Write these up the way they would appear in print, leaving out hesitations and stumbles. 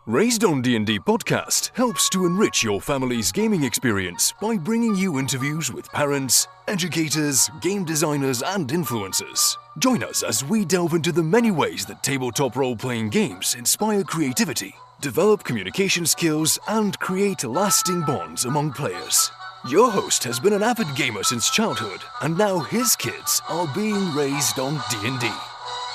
Raised on D&D podcast helps to enrich your family's gaming experience by bringing you interviews with parents, educators, game designers, and influencers. Join us as we delve into the many ways that tabletop role-playing games inspire creativity, develop communication skills, and create lasting bonds among players. Your host has been an avid gamer since childhood, and now his kids are being raised on D&D.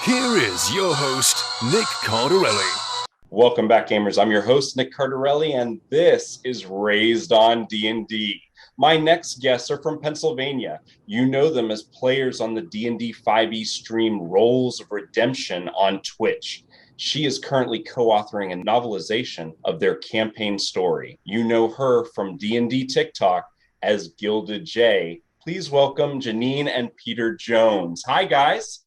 Here is your host, Nick Cardarelli. Welcome back, gamers. I'm your host, Nick Cardarelli, and this is Raised on D&D. My next guests are from Pennsylvania. You know them as players on the D&D 5e stream Roles of Redemption on Twitch. She is currently co-authoring a novelization of their campaign story. You know her from D&D TikTok as Gilded J. Please welcome Janine and Peter Jones. Hi, guys.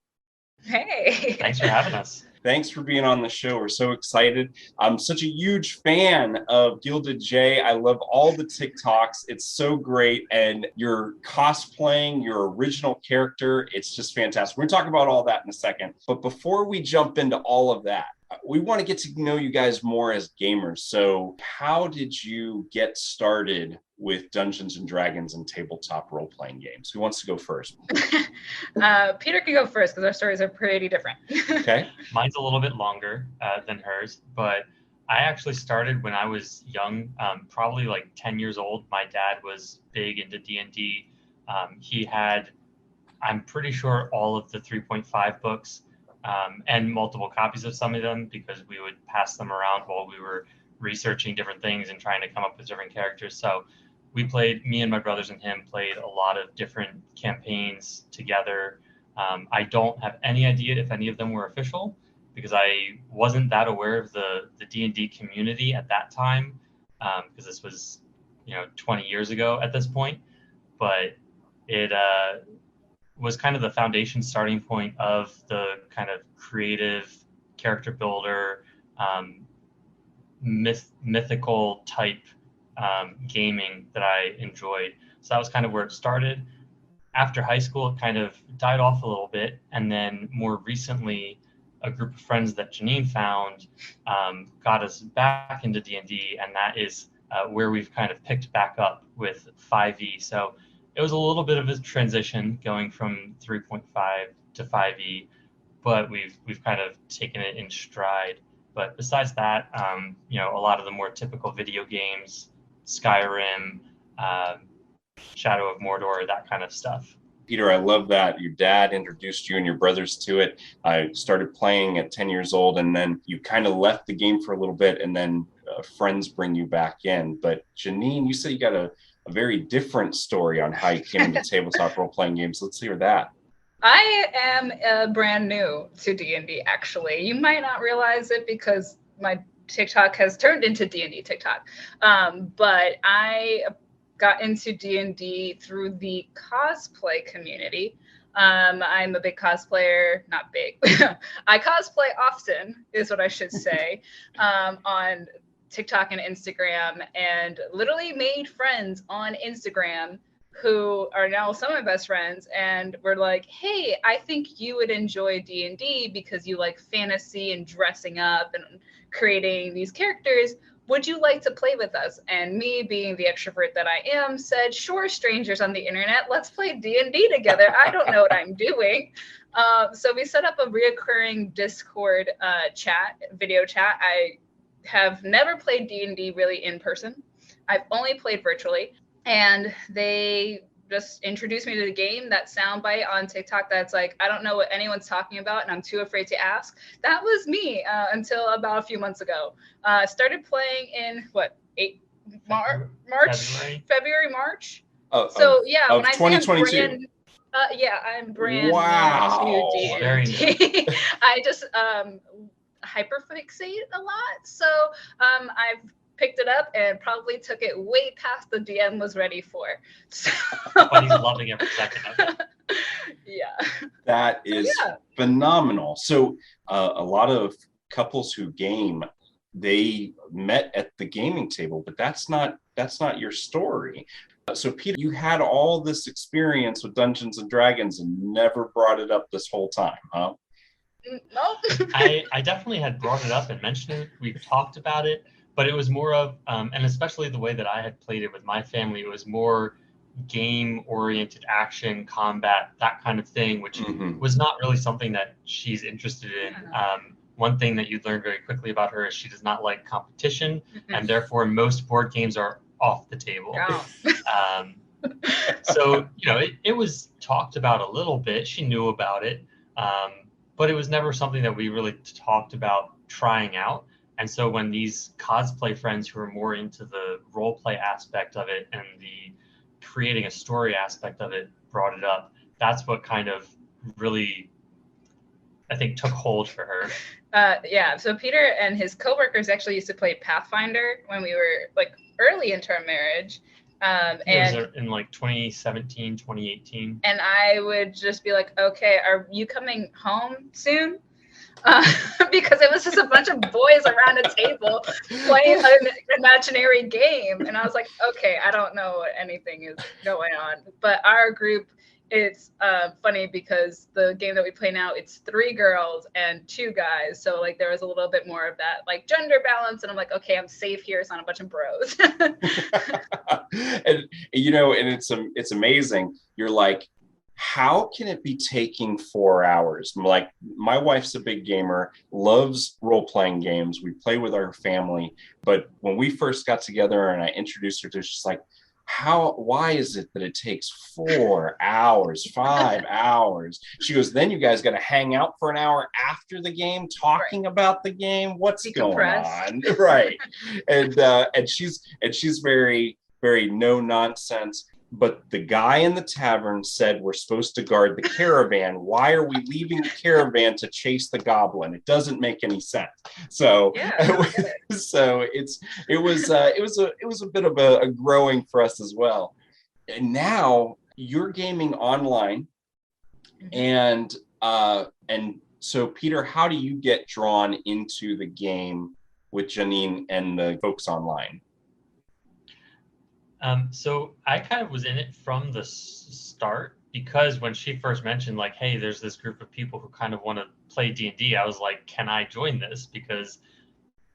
Hey. Thanks for having us. Thanks for being on the show. We're so excited. I'm such a huge fan of Gilded J. I love all the TikToks. It's so great. And you're cosplaying your original character. It's just fantastic. We're going to talk about all that in a second. But before we jump into all of that, we want to get to know you guys more as gamers. So how did you get started with Dungeons and Dragons and tabletop role-playing games? Who wants to go first? Peter can go first because our stories are pretty different. Okay. Mine's a little bit longer than hers, but I actually started when I was young, probably like 10 years old. My dad was big into D&D. He had, I'm pretty sure, all of the 3.5 books and multiple copies of some of them because we would pass them around while we were researching different things and trying to come up with different characters. So we played, me and my brothers and him played a lot of different campaigns together. I don't have any idea if any of them were official because I wasn't that aware of the D&D community at that time because this was, 20 years ago at this point. But it was kind of the foundation starting point of the kind of creative character builder, mythical type gaming that I enjoyed. So that was kind of where it started. After high school, it kind of died off a little bit. And then more recently, a group of friends that Janine found got us back into D&D. And that is where we've kind of picked back up with 5e. So it was a little bit of a transition going from 3.5 to 5e, but we've kind of taken it in stride. But besides that, a lot of the more typical video games, Skyrim, Shadow of Mordor, that kind of stuff. Peter, I love that your dad introduced you and your brothers to it. I started playing at 10 years old, and then you kind of left the game for a little bit, and then friends bring you back in. But Janine, you said you got a very different story on how you came into tabletop role-playing games. Let's hear that. I am brand new to D&D, actually. You might not realize it because my TikTok has turned into D&D TikTok. But I got into D&D through the cosplay community. I'm a big cosplayer, not big. I cosplay often, is what I should say, on TikTok and Instagram, and literally made friends on Instagram who are now some of my best friends, and we're like, hey, I think you would enjoy D&D because you like fantasy and dressing up and creating these characters. Would you like to play with us? And me, being the extrovert that I am, said, sure, strangers on the internet, let's play D&D together. I don't know what I'm doing. So we set up a reoccurring Discord video chat. I have never played D&D really in person. I've only played virtually. And they just introduced me to the game, that soundbite on TikTok that's like, I don't know what anyone's talking about and I'm too afraid to ask. That was me until about a few months ago. Started playing in February, March. So yeah, when I say I'm brand, I'm brand new to D&D. I just hyperfixate a lot. So I've picked it up and probably took it way past the DM was ready for. So but he's loving every second of it. Yeah. That is phenomenal. So a lot of couples who game, they met at the gaming table, but that's not your story. So Peter, you had all this experience with Dungeons and Dragons and never brought it up this whole time, huh? Nope. I definitely had brought it up and mentioned it. We've talked about it, but it was more of, and especially the way that I had played it with my family, it was more game-oriented action, combat, that kind of thing, which was not really something that she's interested in. One thing that you learn very quickly about her is she does not like competition, and therefore most board games are off the table. So, it was talked about a little bit. She knew about it, but it was never something that we really talked about trying out. And so when these cosplay friends who are more into the role play aspect of it and the creating a story aspect of it brought it up, that's what kind of really, I think, took hold for her. So Peter and his coworkers actually used to play Pathfinder when we were like early into our marriage. And it was in like 2017, 2018. And I would just be like, okay, are you coming home soon? Because it was just a bunch of boys around a table playing an imaginary game. And I was like, okay, I don't know what anything is going on. But our group, it's funny because the game that we play now, it's 3 girls and 2 guys. So like there was a little bit more of that like gender balance. And I'm like, okay, I'm safe here. It's not a bunch of bros. And it's amazing. You're like, how can it be taking 4 hours? Like, my wife's a big gamer, loves role-playing games. We play with our family. But when we first got together and I introduced her to, she's like, why is it that it takes 4 hours, 5 hours? She goes, then you guys got to hang out for an hour after the game, talking about the game. What's going on? Right. And she's very, very no nonsense. But the guy in the tavern said we're supposed to guard the caravan. Why are we leaving the caravan to chase the goblin? It doesn't make any sense. So, so it was a bit of a growing for us as well. And now you're gaming online, and so Peter, how do you get drawn into the game with Janine and the folks online? So I kind of was in it from the start, because when she first mentioned like, hey, there's this group of people who kind of want to play D&D, I was like, can I join this? Because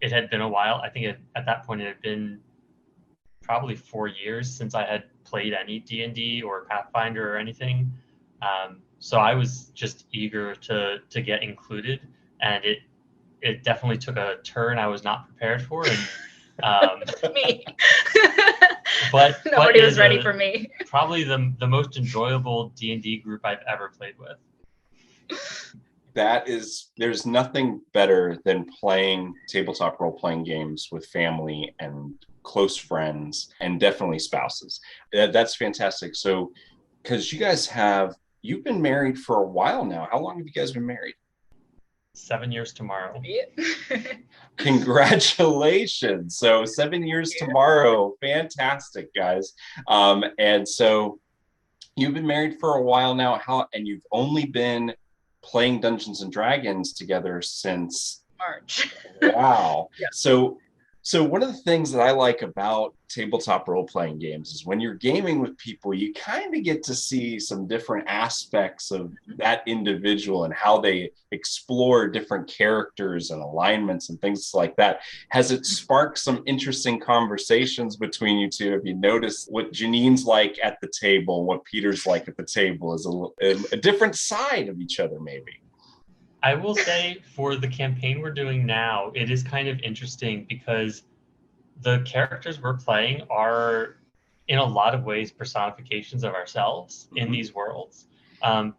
it had been a while. I think at that point it had been probably 4 years since I had played any D&D or Pathfinder or anything. So I was just eager to get included, and it definitely took a turn I was not prepared for. And me. But nobody was ready for me. Probably the most enjoyable D&D group I've ever played with. There's nothing better than playing tabletop role-playing games with family and close friends, and definitely spouses. That's fantastic. So, because you've been married for a while now. How long have you guys been married? 7 years tomorrow. Yeah. Congratulations. So 7 years tomorrow. Fantastic, guys. And so you've been married for a while now. And you've only been playing Dungeons and Dragons together since March. Wow. Yeah. So one of the things that I like about tabletop role-playing games is when you're gaming with people, you kind of get to see some different aspects of that individual and how they explore different characters and alignments and things like that. Has it sparked some interesting conversations between you two? Have you noticed what Janine's like at the table and what Peter's like at the table is a different side of each other, maybe? I will say, for the campaign we're doing now, it is kind of interesting because the characters we're playing are, in a lot of ways, personifications of ourselves in these worlds.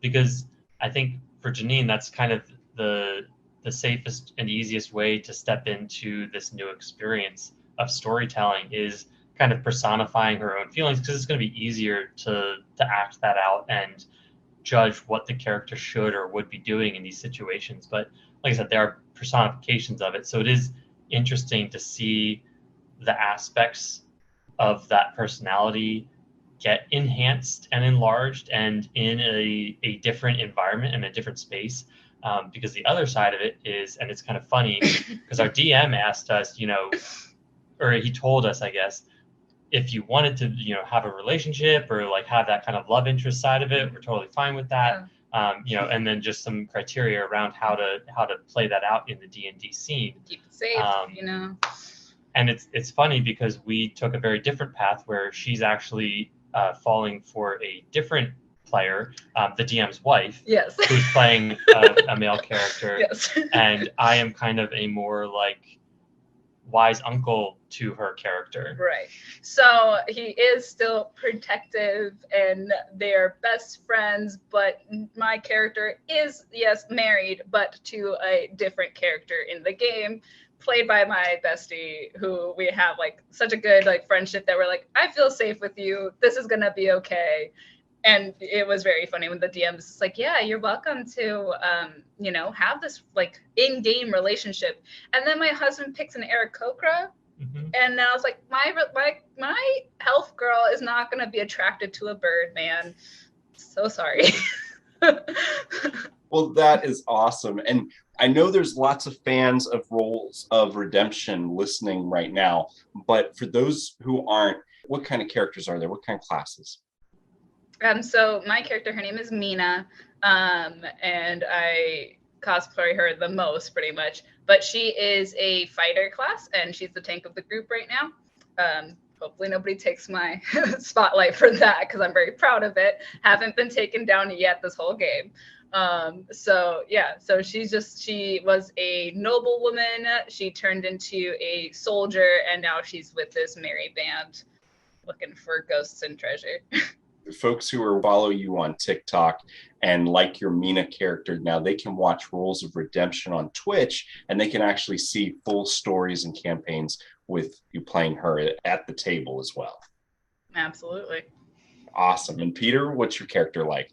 Because I think for Janine, that's kind of the safest and easiest way to step into this new experience of storytelling, is kind of personifying her own feelings, because it's going to be easier to act that out and judge what the character should or would be doing in these situations. But like I said, there are personifications of it. So it is interesting to see the aspects of that personality get enhanced and enlarged and in a different environment and a different space. Because the other side of it is, and it's kind of funny, because our DM asked us, or he told us, I guess, if you wanted to, have a relationship or like have that kind of love interest side of it, we're totally fine with that. and then just some criteria around how to play that out in the D&D scene. Keep it safe, And it's funny because we took a very different path where she's actually falling for a different player, the DM's wife, yes, who's playing a male character, yes, and I am kind of a more like wise uncle to her character. Right. So he is still protective and they're best friends, but my character is, yes, married, but to a different character in the game, played by my bestie, who we have like such a good like friendship that we're like, I feel safe with you. This is gonna be okay. And it was very funny when the DM was like, yeah, you're welcome to, have this like in-game relationship. And then my husband picks an Aarakocra. Mm-hmm. And I was like, my elf girl is not going to be attracted to a bird, man. So sorry. Well, that is awesome. And I know there's lots of fans of Roles of Redemption listening right now. But for those who aren't, what kind of characters are there? What kind of classes? So my character, her name is Mina, and I cosplay her the most pretty much, but she is a fighter class and she's the tank of the group right now. Hopefully nobody takes my spotlight for that because I'm very proud of it. Haven't been taken down yet this whole game. So she was a noblewoman. She turned into a soldier and now she's with this merry band looking for ghosts and treasure. Folks who are follow you on TikTok and like your Mina character, now they can watch Roles of Redemption on Twitch and they can actually see full stories and campaigns with you playing her at the table as well. Absolutely. Awesome. And Peter, what's your character like?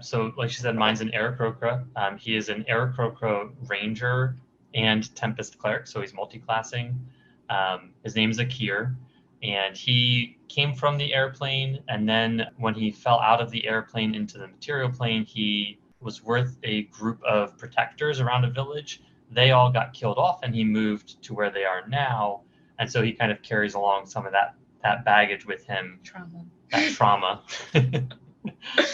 So like she said, mine's an Aarakocra. He is an Aarakocra ranger and Tempest cleric, so he's multi-classing. His name is Akir. And he came from the airplane, and then when he fell out of the airplane into the material plane, he was with a group of protectors around a village. They all got killed off, and he moved to where they are now. And so he kind of carries along some of that baggage with him. Trauma.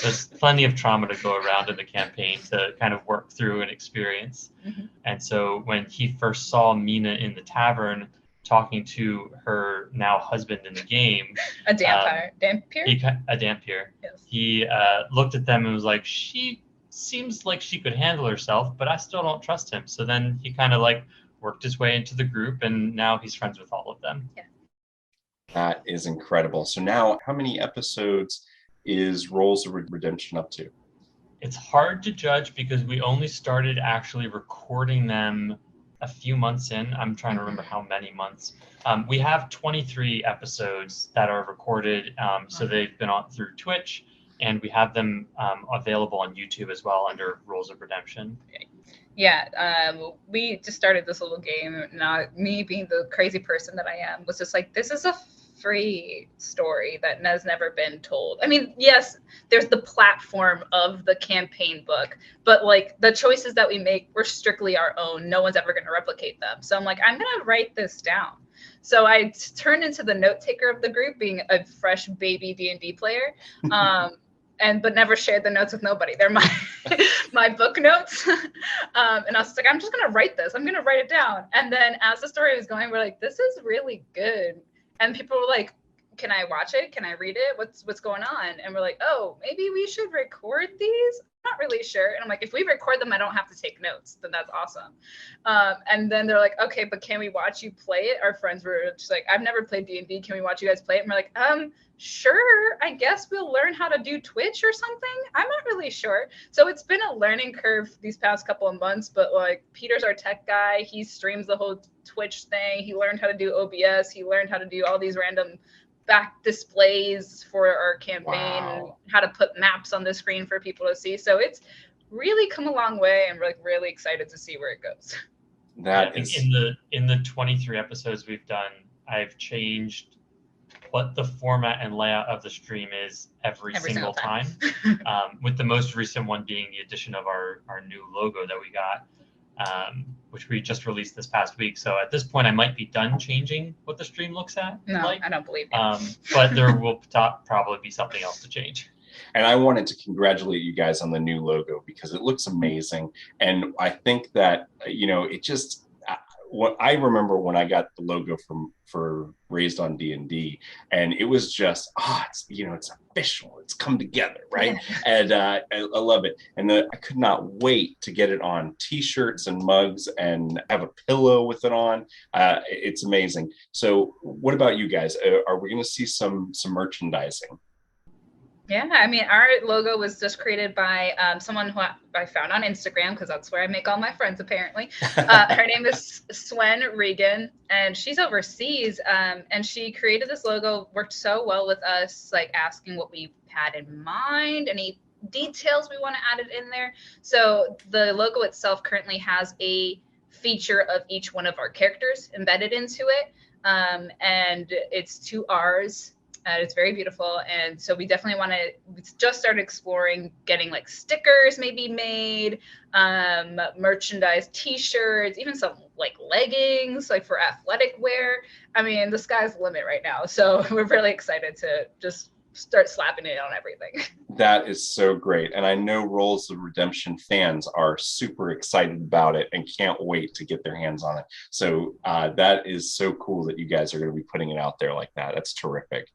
There's plenty of trauma to go around in the campaign to kind of work through and experience. Mm-hmm. And so when he first saw Mina in the tavern, talking to her now husband in the game, a Dampier. A Dampier. Yes. He looked at them and was like, she seems like she could handle herself, but I still don't trust him. So then he kind of like worked his way into the group, and now he's friends with all of them. Yeah. That is incredible. So now, how many episodes is Roles of Redemption up to? It's hard to judge because we only started actually recording them a few months in. I'm trying to remember how many months. We have 23 episodes that are recorded. So they've been on through Twitch, and we have them available on YouTube as well under Roles of Redemption. Yeah, we just started this little game. Not me being the crazy person that I am, was just like, this is a free story that has never been told. I mean, yes, there's the platform of the campaign book, but like the choices that we make, we're strictly our own. No one's ever going to replicate them. So I'm like, I'm going to write this down. So I turned into the note taker of the group, being a fresh baby D&D player. But never shared the notes with nobody. They're my book notes. And I was like, I'm just going to write this. I'm going to write it down. And then as the story was going, we're like, this is really good. And people were like, can I watch it? Can I read it? What's going on? And we're like, oh, maybe we should record these? I'm not really sure. And I'm like, if we record them, I don't have to take notes. Then that's awesome. And then they're like, okay, but can we watch you play it? Our friends were just like, I've never played D&D. Can we watch you guys play it? And we're like, sure. I guess we'll learn how to do Twitch or something. I'm not really sure. So it's been a learning curve these past couple of months, but like Peter's our tech guy. He streams the whole Twitch thing. He learned how to do OBS. He learned how to do all these random back displays for our campaign, and how to put maps on the screen for people to see. So it's really come a long way, and we're like really excited to see where it goes. That is in the 23 episodes we've done, I've changed what the format and layout of the stream is every single time. With the most recent one being the addition of our new logo that we got, which we just released this past week. So at this point, I might be done changing what the stream looks at. No, I don't believe you. But there will probably be something else to change. And I wanted to congratulate you guys on the new logo because it looks amazing. And I think that, it just, what I remember when I got the logo for Raised on D&D, and it was just, it's official. It's come together, right? Yeah. And I love it. And I could not wait to get it on T-shirts and mugs and have a pillow with it on. It's amazing. So what about you guys? Are we going to see some merchandising? Yeah, I mean, our logo was just created by someone who I found on Instagram, because that's where I make all my friends, apparently. Her name is Swen Regan, and she's overseas. And she created this logo, worked so well with us, like asking what we had in mind, any details we want to add it in there. So the logo itself currently has a feature of each one of our characters embedded into it. And it's 2 R's. It's very beautiful. And so we definitely want to just start exploring getting like stickers maybe made, merchandise, T-shirts, even some like leggings, like for athletic wear. I mean, the sky's the limit right now. So we're really excited to just start slapping it on everything. That is so great. And I know Roles of Redemption fans are super excited about it and can't wait to get their hands on it. So that is so cool that you guys are going to be putting it out there like that. That's terrific.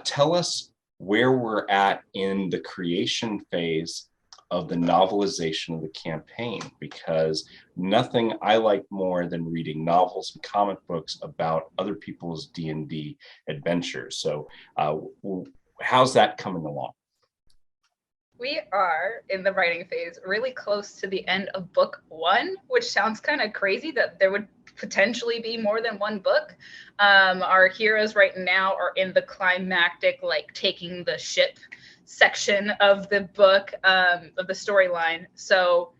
Tell us where we're at in the creation phase of the novelization of the campaign, because nothing I like more than reading novels and comic books about other people's D&D adventures. So how's that coming along? We are in the writing phase, really close to the end of book 1, which sounds kind of crazy that there would potentially be more than one book. Our heroes right now are in the climactic, like taking the ship section of the book, of the storyline. So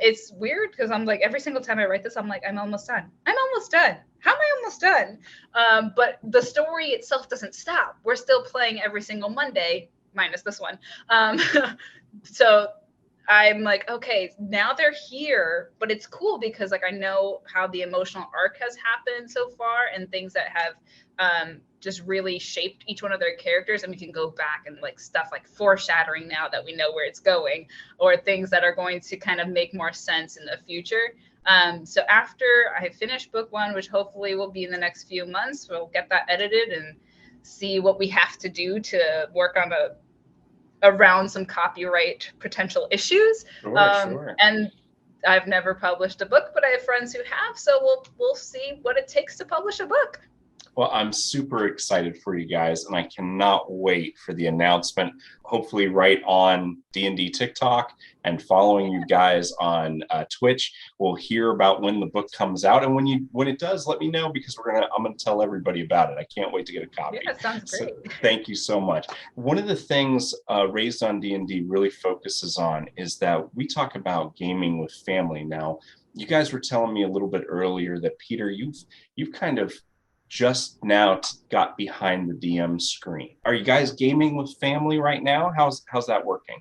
it's weird because I'm like, every single time I write this, I'm like, I'm almost done. I'm almost done. How am I almost done? But the story itself doesn't stop. We're still playing every single Monday, minus this one. So I'm like, okay, now they're here, but it's cool because like I know how the emotional arc has happened so far and things that have just really shaped each one of their characters, and we can go back and like stuff like foreshadowing now that we know where it's going, or things that are going to kind of make more sense in the future. So after I finish book 1, which hopefully will be in the next few months, we'll get that edited and see what we have to do to work on around some copyright potential issues. Sure. And I've never published a book, but I have friends who have, so we'll see what it takes to publish a book. Well, I'm super excited for you guys, and I cannot wait for the announcement, hopefully right on D&D TikTok, and following you guys on Twitch. We'll hear about when the book comes out, and when it does, let me know, because I'm gonna tell everybody about it. I can't wait to get a copy. Yeah, sounds great. So, thank you so much. One of the things Raised on D&D really focuses on is that we talk about gaming with family. Now, you guys were telling me a little bit earlier that, Peter, you've kind of just now got behind the DM screen. Are you guys gaming with family right now? How's that working?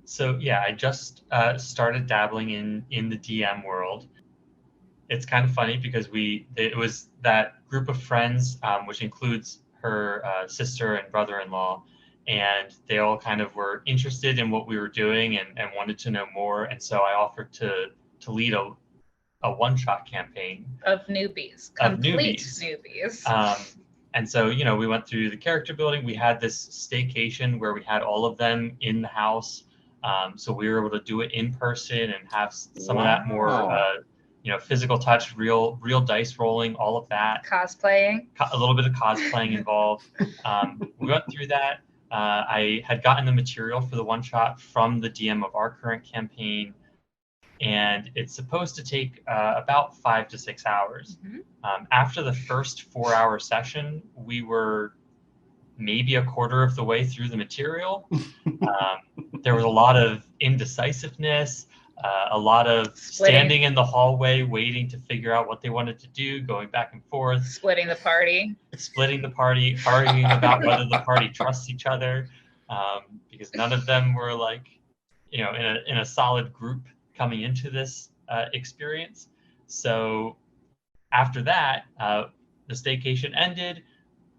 So yeah, I just started dabbling in the DM world. It's kind of funny because it was that group of friends, which includes her sister and brother-in-law, and they all kind of were interested in what we were doing and wanted to know more. And so I offered to lead a one-shot campaign of newbies, complete newbies. And so, we went through the character building. We had this staycation where we had all of them in the house. So we were able to do it in person and have some of that more, physical touch, real dice rolling, all of that. Cosplaying. A little bit of cosplaying involved. We went through that. I had gotten the material for the one-shot from the DM of our current campaign, and it's supposed to take about 5 to 6 hours. Mm-hmm. After the first 4-hour session, we were maybe a quarter of the way through the material. There was a lot of indecisiveness, a lot of standing in the hallway waiting to figure out what they wanted to do, going back and forth. Splitting the party, arguing about whether the party trusts each other, because none of them were like, in a solid group coming into this experience. So after that, the staycation ended.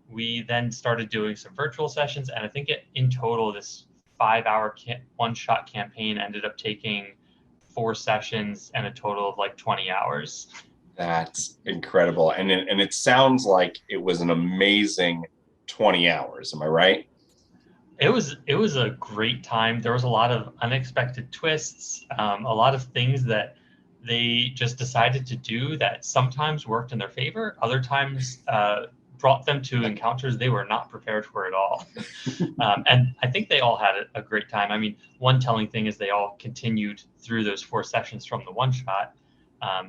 We then started doing some virtual sessions, and I think in total, this 5-hour one-shot campaign ended up taking 4 sessions and a total of like 20 hours. That's incredible. And it sounds like it was an amazing 20 hours. Am I right? It was a great time. There was a lot of unexpected twists, a lot of things that they just decided to do that sometimes worked in their favor, other times brought them to encounters they were not prepared for at all. And I think they all had a great time. I mean, one telling thing is they all continued through those 4 sessions from the one shot.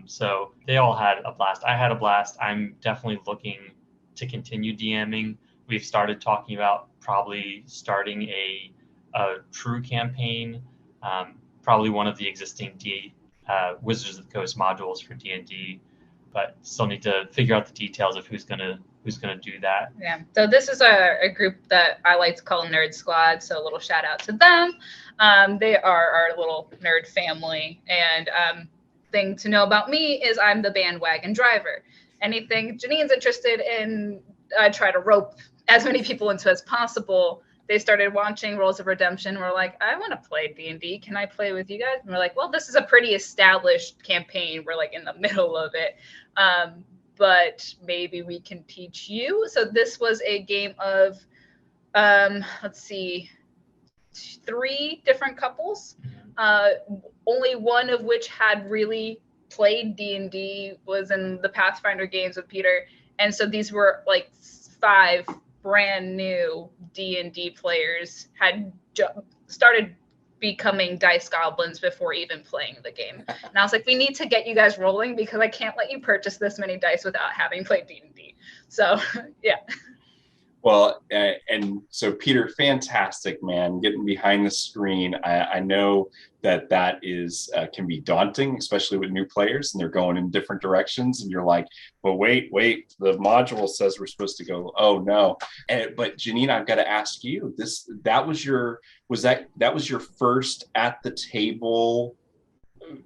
So they all had a blast. I had a blast. I'm definitely looking to continue DMing. We've started talking about probably starting a true campaign, probably one of the existing Wizards of the Coast modules for D&D, but still need to figure out the details of who's gonna do that. Yeah. So this is a group that I like to call Nerd Squad. So a little shout out to them. They are our little nerd family. And thing to know about me is I'm the bandwagon driver. Anything Janine's interested in, I try to rope as many people into as possible. They started watching Rules of Redemption. We're like, I want to play D&D. Can I play with you guys? And we're like, well, this is a pretty established campaign. We're like in the middle of it. But maybe we can teach you. So this was a game of, let's see, 3 different couples. Only one of which had really played D&D, was in the Pathfinder games with Peter. And so these were like 5 brand new D&D players, had started becoming dice goblins before even playing the game. And I was like, we need to get you guys rolling because I can't let you purchase this many dice without having played D&D. So yeah. Well, and so Peter, fantastic, man, getting behind the screen. I know that is can be daunting, especially with new players and they're going in different directions. And you're like, well, wait, the module says we're supposed to go. Oh no. But Janine, I've got to ask you, that was your first at the table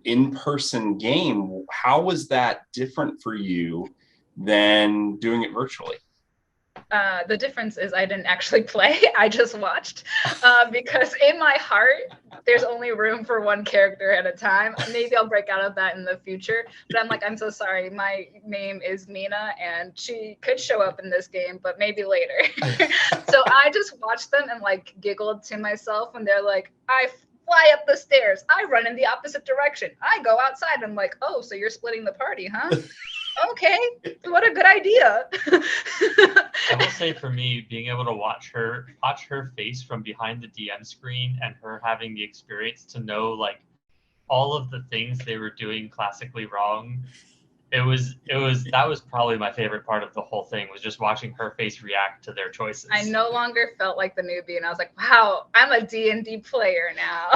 in-person game. How was that different for you than doing it virtually? The difference is I didn't actually play. I just watched because in my heart, there's only room for one character at a time. Maybe I'll break out of that in the future. But I'm like, I'm so sorry. My name is Mina and she could show up in this game, but maybe later. So I just watched them and like giggled to myself when they're like, I fly up the stairs. I run in the opposite direction. I go outside. I'm like, oh, so you're splitting the party, huh? Okay, what a good idea. I will say for me, being able to watch her face from behind the DM screen and her having the experience to know like all of the things they were doing classically wrong, that was probably my favorite part of the whole thing, was just watching her face react to their choices. I no longer felt like the newbie and I was like, wow, I'm a D&D player now.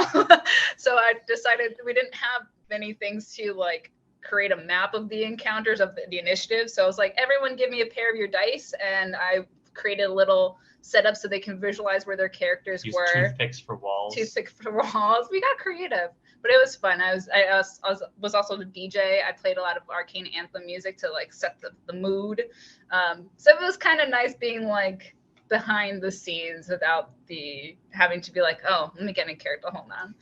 So I decided we didn't have many things to like create a map of the encounters of the initiative. So I was like, everyone give me a pair of your dice. And I created a little setup so they can visualize where their characters were. Toothpicks for walls. We got creative, but it was fun. I was also the DJ. I played a lot of Arcane Anthem music to like set the mood. So it was kind of nice being like behind the scenes without the having to be like, oh, let me get in character. Hold on.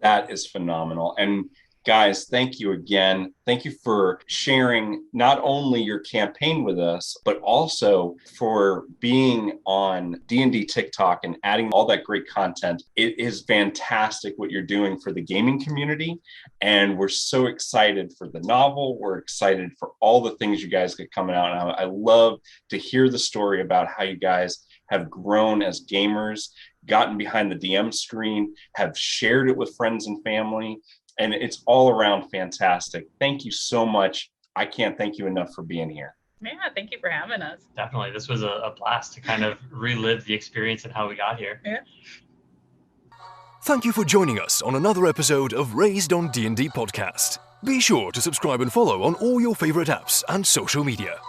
That is phenomenal. And guys, thank you again. Thank you for sharing not only your campaign with us, but also for being on D&D TikTok and adding all that great content. It is fantastic what you're doing for the gaming community. And we're so excited for the novel. We're excited for all the things you guys get coming out. And I love to hear the story about how you guys have grown as gamers, gotten behind the DM screen, have shared it with friends and family. And it's all around fantastic. Thank you so much. I can't thank you enough for being here. Yeah, thank you for having us. Definitely. This was a blast to kind of relive the experience and how we got here. Yeah. Thank you for joining us on another episode of Raised on D&D Podcast. Be sure to subscribe and follow on all your favorite apps and social media.